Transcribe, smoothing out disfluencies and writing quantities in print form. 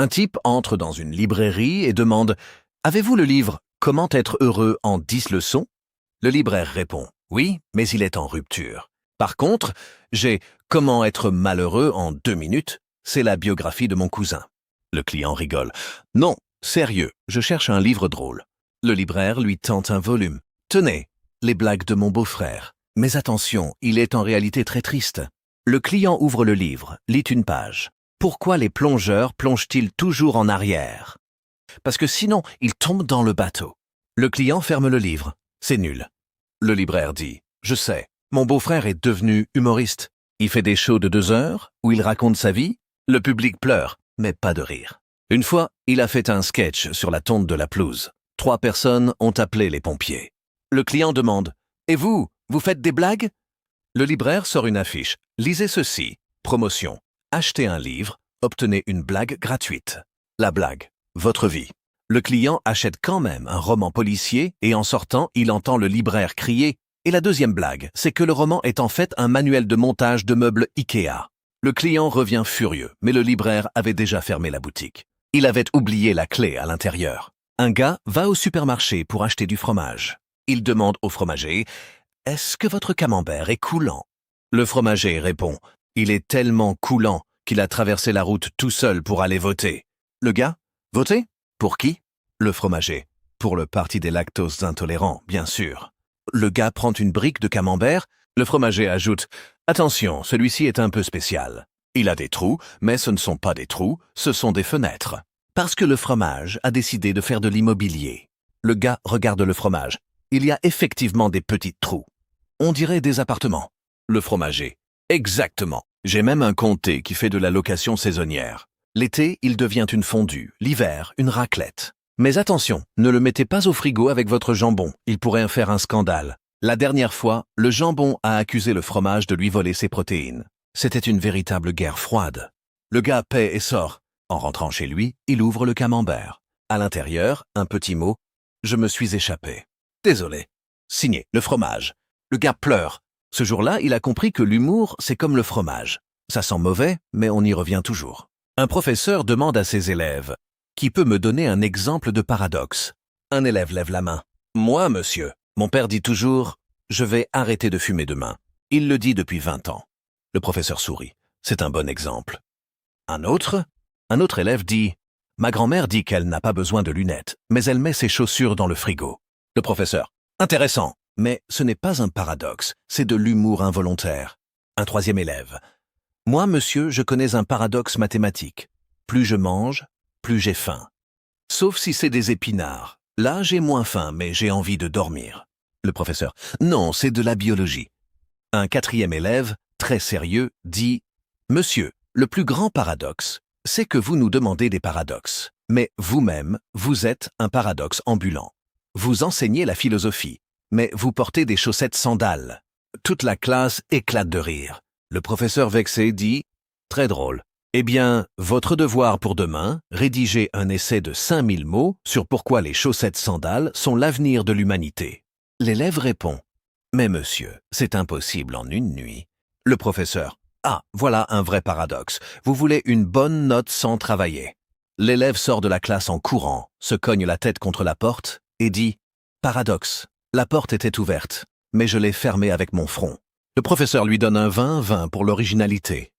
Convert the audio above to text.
Un type entre dans une librairie et demande « Avez-vous le livre « Comment être heureux en 10 leçons ?» » Le libraire répond « Oui, mais il est en rupture. Par contre, j'ai « Comment être malheureux en 2 minutes ?» C'est la biographie de mon cousin. Le client rigole « Non, sérieux, je cherche un livre drôle. » Le libraire lui tend un volume. « Tenez, les blagues de mon beau-frère. » Mais attention, il est en réalité très triste. Le client ouvre le livre, lit une page. Pourquoi les plongeurs plongent-ils toujours en arrière? Parce que sinon, ils tombent dans le bateau. Le client ferme le livre. C'est nul. Le libraire dit « Je sais, mon beau-frère est devenu humoriste. Il fait des shows de 2 heures où il raconte sa vie. Le public pleure, mais pas de rire. Une fois, il a fait un sketch sur la tonte de la pelouse. 3 personnes ont appelé les pompiers. Le client demande « Et vous, vous faites des blagues ?» Le libraire sort une affiche. « Lisez ceci. Promotion. Achetez un livre, obtenez une blague gratuite. » La blague. Votre vie. Le client achète quand même un roman policier et en sortant, il entend le libraire crier « Et la deuxième blague, c'est que le roman est en fait un manuel de montage de meubles Ikea. » Le client revient furieux, mais le libraire avait déjà fermé la boutique. Il avait oublié la clé à l'intérieur. Un gars va au supermarché pour acheter du fromage. Il demande au fromager « Est-ce que votre camembert est coulant ?» Le fromager répond « Il est tellement coulant qu'il a traversé la route tout seul pour aller voter. » Le gars « Voter? Pour qui ?» Le fromager « Pour le parti des lactoses intolérants, bien sûr. » Le gars prend une brique de camembert. Le fromager ajoute « Attention, celui-ci est un peu spécial. Il a des trous, mais ce ne sont pas des trous, ce sont des fenêtres. » Parce que le fromage a décidé de faire de l'immobilier. Le gars regarde le fromage. Il y a effectivement des petits trous. On dirait des appartements. Le fromager. Exactement. J'ai même un comté qui fait de la location saisonnière. L'été, il devient une fondue. L'hiver, une raclette. Mais attention, ne le mettez pas au frigo avec votre jambon. Il pourrait en faire un scandale. La dernière fois, le jambon a accusé le fromage de lui voler ses protéines. C'était une véritable guerre froide. Le gars paie et sort. En rentrant chez lui, il ouvre le camembert. À l'intérieur, un petit mot. Je me suis échappé. Désolé. Signé, le fromage. Le gars pleure. Ce jour-là, il a compris que l'humour, c'est comme le fromage. Ça sent mauvais, mais on y revient toujours. Un professeur demande à ses élèves « Qui peut me donner un exemple de paradoxe ?» Un élève lève la main. « Moi, monsieur. Mon père dit toujours « Je vais arrêter de fumer demain. » Il le dit depuis 20 ans. Le professeur sourit. C'est un bon exemple. Un autre élève dit « Ma grand-mère dit qu'elle n'a pas besoin de lunettes, mais elle met ses chaussures dans le frigo. » Le professeur « Intéressant, mais ce n'est pas un paradoxe, c'est de l'humour involontaire. » Un troisième élève « Moi, monsieur, je connais un paradoxe mathématique. Plus je mange, plus j'ai faim. Sauf si c'est des épinards. Là, j'ai moins faim, mais j'ai envie de dormir. » Le professeur « Non, c'est de la biologie. » Un quatrième élève, très sérieux, dit « Monsieur, le plus grand paradoxe, c'est que vous nous demandez des paradoxes. Mais vous-même, vous êtes un paradoxe ambulant. Vous enseignez la philosophie, mais vous portez des chaussettes sandales. » Toute la classe éclate de rire. Le professeur vexé dit « Très drôle. Eh bien, votre devoir pour demain, rédiger un essai de 5000 mots sur pourquoi les chaussettes sandales sont l'avenir de l'humanité. » L'élève répond « Mais monsieur, c'est impossible en une nuit. » Le professeur « Ah, voilà un vrai paradoxe. Vous voulez une bonne note sans travailler. » L'élève sort de la classe en courant, se cogne la tête contre la porte et dit « Paradoxe. La porte était ouverte, mais je l'ai fermée avec mon front. » Le professeur lui donne un 20-20 pour l'originalité.